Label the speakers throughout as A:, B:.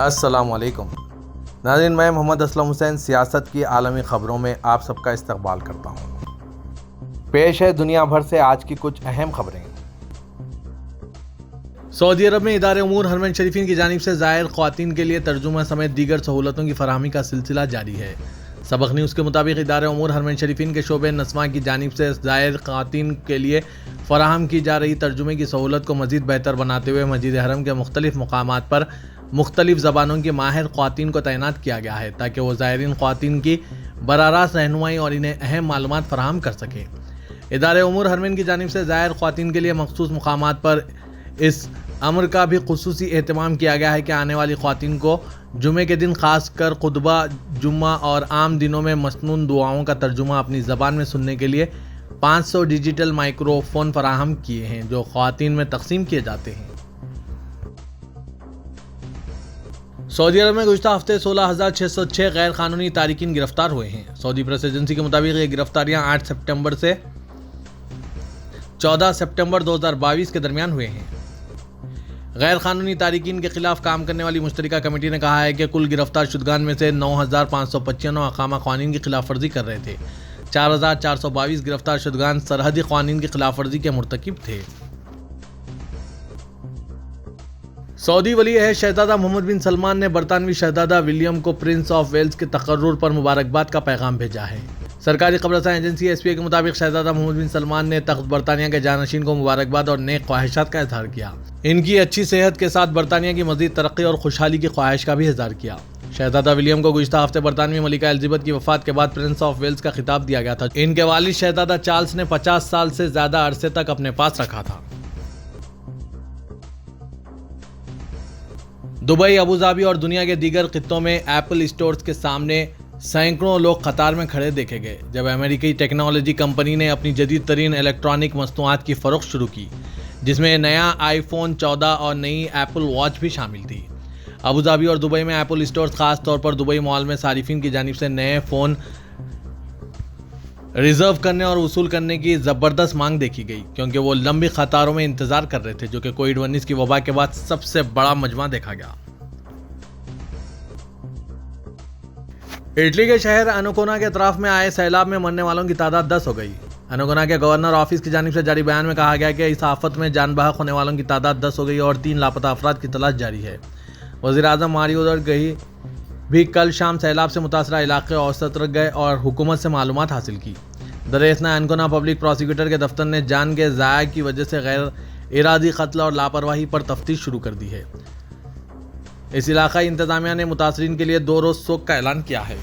A: अस्सलामुअलैकुम नाज़रीन, मैं मोहम्मद असलम हुसैन सियासत की आलमी ख़बरों में आप सबका इस्तकबाल करता हूँ। पेश है दुनिया भर से आज की कुछ अहम खबरें। सऊदी अरब में इदारे उमूर हरम शरीफीन की जानिब से ज़ायर ख़वातीन के लिए तर्जुमा समेत दीगर सहूलतों की फराहमी का सिलसिला जारी है। सबक न्यूज़ के मुताबिक इदारे उमूर हरम शरीफीन के शोबे नस्वा की जानिब से ज़ायर ख़वातीन के लिए फ़राहम की जा रही तर्जुमे की सहूलत को मज़ीद बेहतर बनाते हुए मस्जिद हरम के मुख्तलिफ़ मकामात पर मुख्तलिफ़ ज़बानों की माहिर ख़वातीन को तैनात किया गया है ताकि वो ज़ायरीन ख़वातीन की बरारास्त रहनुमाई और इन्हें अहम मालूमात फराहम कर सकें। इदारे उमूर हरम की जानिब से ज़ायर ख़वातीन के लिए मखसूस मकामात पर इस अमर का भी खुसूसी एहतमाम किया गया है कि आने वाली ख़वातीन को जुमे के दिन खास कर खुतबा जुम्मा और आम दिनों में मसनून दुआओं का तर्जुमा अपनी ज़बान में सुनने के लिए 500 डिजिटल माइक्रोफोन फराहम किए हैं जो ख़वातीन में तकसीम किए जाते हैं। सऊदी अरब में गुज़श्ता हफ्ते 16,606 गैर कानूनी तारिकीन गिरफ्तार हुए हैं। सऊदी प्रेस एजेंसी के मुताबिक ये गिरफ्तारियां 8 सितंबर से 14 सितंबर 2022 के दरमियान हुए हैं। गैर कानूनी तारिकीन के खिलाफ काम करने वाली मुश्तरका कमेटी ने कहा है कि कुल गिरफ्तार शुदगान में से 9,595 अकामा क़वानीन की खिलाफ वर्जी कर रहे थे। 4,422 गिरफ्तार शुदगान सरहदी क़वानीन की खिलाफ वर्जी के मुर्तकिब थे। सऊदी वली अहद शहजादा मोहम्मद बिन सलमान ने बरतानवी शहजादा विलियम को प्रिंस ऑफ वेल्स के तकर्रुर पर मुबारकबाद का पैगाम भेजा है। सरकारी खबरसां एजेंसी एसपीए के मुताबिक शहजादा मोहम्मद बिन सलमान ने तख्त बरतानिया के जानशीन को मुबारकबाद और नेक ख्वाहिशात का इजहार किया। इनकी अच्छी सेहत के साथ बरतानिया की मजीद तरक्की और खुशहाली की ख्वाहिश का भी इजहार किया। शहजादा विलियम को गुज़श्ता हफ्ते बरतानवी मलिका एलिज़ाबेथ की वफात के बाद प्रिंस ऑफ वेल्स का खिताब दिया गया था। इनके वालिद शहजादा चार्ल्स ने 50 साल से ज्यादा अरसे तक अपने पास रखा था। दुबई, अबू धाबी और दुनिया के दीगर खित्तों में एप्पल स्टोर्स के सामने सैकड़ों लोग कतार में खड़े देखे गए जब अमेरिकी टेक्नोलॉजी कंपनी ने अपनी जदीद तरीन इलेक्ट्रॉनिक मसनूआत की फ़रोख्त शुरू की, जिसमें नया आईफोन 14 और नई एप्पल वॉच भी शामिल थी। अबू धाबी और दुबई में एप्पल स्टोर्स खास तौर पर दुबई मॉल में सारिफिन की जानिब से नए फ़ोन रिजर्व करने और वसूल करने की ज़बरदस्त मांग देखी गई, क्योंकि वो लंबी कतारों में इंतज़ार कर रहे थे, जो कि कोविड-19 की वबा के बाद सबसे बड़ा मजमा देखा गया। इटली के शहर अनकोना के अतराफ में आए सैलाब में मरने वालों की तादाद 10 हो गई। अनकोना के गवर्नर ऑफिस की जानिब से जारी बयान में कहा गया कि इस आफत में जान बहक होने वालों की तादाद 10 हो गई और 3 लापता अफराद की तलाश जारी है। वज़ीर-ए-आज़म मारियो द्रघी भी कल शाम सैलाब से मुतासरा इलाके औसत रख गए और हुकूमत से मालूमात हासिल की। दरअसल अनकोना पब्लिक प्रोसिक्यूटर के दफ्तर ने जान के ज़ाया की वजह से गैर इरादी कत्ल और लापरवाही पर तफ्तीश शुरू कर दी है। इस इलाकाई इंतजामिया ने मुतासरीन के लिए 2 रोज़ शोक का ऐलान किया है।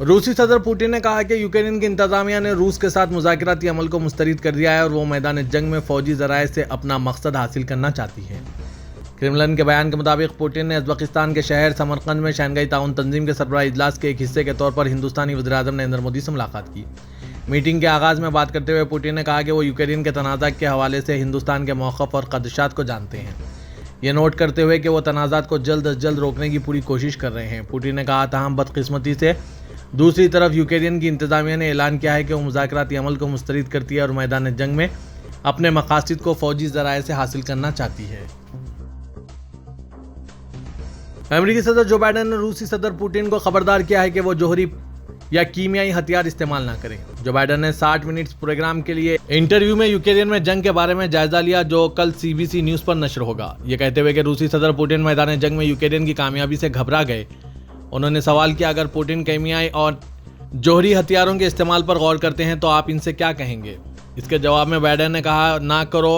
A: रूसी सदर पुतिन ने कहा कि यूक्रेन की इंतजामिया ने रूस के साथ मुज़ाकराती अमल को मुस्तरद कर दिया है और वो मैदान जंग में फौजी ज़राए से अपना मकसद हासिल करना चाहती है। क्रेमलिन के बयान के मुताबिक पुतिन ने उज़्बेकिस्तान के शहर समरकंद में शंघाई ताउन तंजीम के सरबराह इजलास के एक हिस्से के तौर पर हिंदुस्तानी वज़ीर-ए-आज़म नरेंद्र मोदी से मुलाकात की। मीटिंग के आगाज़ में बात करते हुए पुतिन ने कहा कि वो यूक्रेन के तनाज़ा के हवाले से हिंदुस्तान के मौक़िफ़ और ख़दशात को जानते हैं, ये नोट करते हुए कि वो तनाज़ात को जल्द अज जल्द रोकने की पूरी कोशिश कर रहे हैं। पुतिन ने कहा था, हम बदकिस्मती से दूसरी तरफ यूक्रेन की इंतजामिया ने ऐलान किया है कि वो मुज़ाकराती अमल को मुस्तरद करती है और मैदान जंग में अपने मकासद को फौजी ज़राए से हासिल करना चाहती है। अमेरिकी सदर जो बाइडेन ने रूसी सदर पुतिन को खबरदार किया है कि वो जोहरी या कीमियाई हथियार इस्तेमाल ना करें। जो बाइडेन ने 60 मिनट्स प्रोग्राम के लिए इंटरव्यू में यूक्रेन में जंग के बारे में जायजा लिया, जो कल CBC न्यूज़ पर नशर होगा। ये कहते हुए कि रूसी सदर पुतिन मैदान जंग में यूक्रेन की कामयाबी से घबरा गए। उन्होंने सवाल किया, अगर पुतिन कीमियाई और जोहरी हथियारों के इस्तेमाल पर गौर करते हैं तो आप इनसे क्या कहेंगे। इसके जवाब में बाइडेन ने कहा, ना करो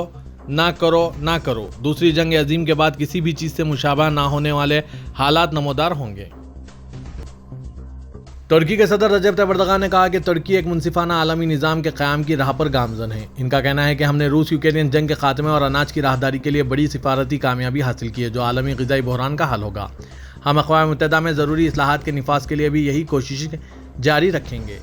A: ना करो ना करो। दूसरी जंग अजीम के बाद किसी भी चीज़ से मुशाबह ना होने वाले हालात नमोदार होंगे। तुर्की के सदर रजब तैयब एर्दोगान ने कहा कि तुर्की एक मुनसिफाना आलमी निज़ाम के क़याम की राह पर गामज़न है। इनका कहना है कि हमने रूस यूक्रेन जंग के खात्मे और अनाज की राहदारी के लिए बड़ी सिफारती कामयाबी हासिल की है, जो आलमी ग़िज़ाई बहरान का हल होगा। हम अक़वाम मुत्तहिदा में ज़रूरी इस्लाहात के निफाज के लिए भी यही कोशिश जारी रखेंगे।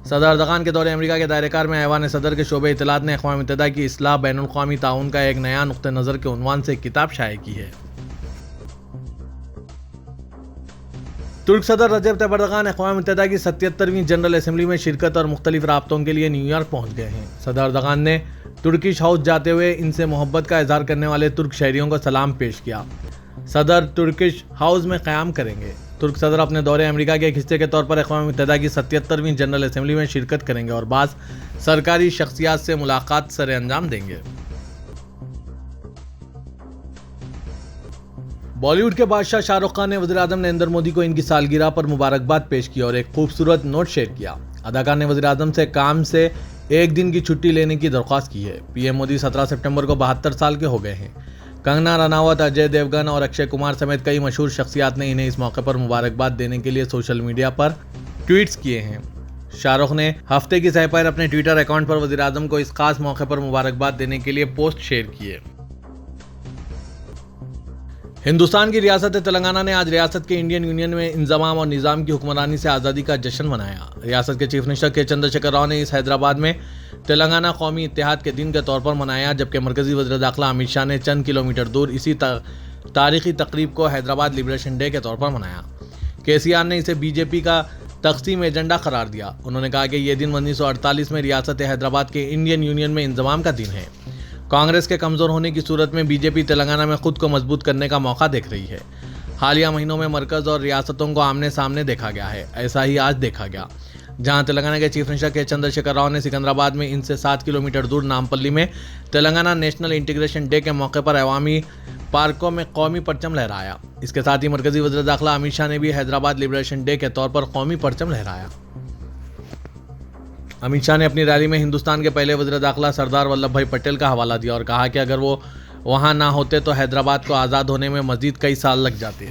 A: सदर एर्दोगान के दौरे अमेरिका के दायरेकार में ऐवान सदर के शोबे इत्तलात ने अक़वाम मुत्तहिदा की इस्लाह बैनुल-अक़वामी ताउन का एक नया नुक्ते नज़र के उन्वान से एक किताब शाये की है। तुर्क सदर रजब तैयब एर्दोगान अक़वाम मुत्तहिदा की 77वीं जनरल असम्बली में शिरकत और मुख्तलिफ राब्तों के लिए न्यूयॉर्क पहुँच गए हैं। सदर एर्दोगान ने तुर्किश हाउस जाते हुए इनसे मोहब्बत का इजहार करने वाले तुर्क शहरियों को सलाम पेश किया। सदर तुर्किश हाउस में क़याम करेंगे। तुर्क सदर अपने दौरे अमेरिका के एक हिस्से के तौर पर अक़वाम मुत्तहिदा की 77वीं जनरल असम्बली में शिरकत करेंगे और बाज़ सरकारी शख्सियात से मुलाकात सरे अंजाम देंगे। बॉलीवुड के बादशाह शाहरुख खान ने वज़ीर-ए-आज़म नरेंद्र मोदी को इनकी सालगिरह पर मुबारकबाद पेश की और एक खूबसूरत नोट शेयर किया। अदाकार ने वज़ीर-ए-आज़म से काम से एक दिन की छुट्टी लेने की दरख्वास्त की है। पीएम मोदी 17 सितंबर को 72 साल के हो गए हैं। कंगना रनावत, अजय देवगन और अक्षय कुमार समेत कई मशहूर शख्सियात ने इन्हें इस मौके पर मुबारकबाद देने के लिए सोशल मीडिया पर ट्वीट्स किए हैं। शाहरुख ने हफ्ते की सह पर अपने ट्विटर अकाउंट पर वज़ीर-ए-आज़म को इस खास मौके पर मुबारकबाद देने के लिए पोस्ट शेयर किए। हिंदुस्तान की रियासत तेलंगाना ने आज रियासत के इंडियन यूनियन में इंज़माम और निज़ाम की हुक्मरानी से आज़ादी का जश्न मनाया। रियासत के चीफ मिनिस्टर के चंद्रशेखर राव ने इस हैदराबाद में तेलंगाना कौमी इत्तेहाद के दिन के तौर पर मनाया, जबकि मरकजी वज़ीर दाखिला अमित शाह ने चंद किलोमीटर दूर इसी तारीखी तकरीब को हैदराबाद लिबरेशन डे के तौर पर मनाया। केसीआर ने इसे बीजेपी का तकसीम एजेंडा करार दिया। उन्होंने कहा कि यह दिन 1948 में रियासत हैदराबाद के इंडियन यूनियन में इंज़माम का दिन है। कांग्रेस के कमज़ोर होने की सूरत में बीजेपी तेलंगाना में खुद को मजबूत करने का मौका देख रही है। हालिया महीनों में मरकज़ और रियासतों को आमने सामने देखा गया है। ऐसा ही आज देखा गया, जहां तेलंगाना के चीफ मिनिस्टर के चंद्रशेखर राव ने सिकंदराबाद में इनसे 7 किलोमीटर दूर नामपल्ली में तेलंगाना नेशनल इंटीग्रेशन डे के मौके पर अवामी पार्कों में कौमी परचम लहराया। इसके साथ ही मरकजी वज़ीर दाखिला अमित शाह ने भी हैदराबाद लिबरेशन डे के तौर पर कौमी परचम लहराया। अमित शाह ने अपनी रैली में हिंदुस्तान के पहले वज़ीर दाखिला सरदार वल्लभ भाई पटेल का हवाला दिया और कहा कि अगर वो वहाँ ना होते तो हैदराबाद को आज़ाद होने में मज़ीद कई साल लग जाते।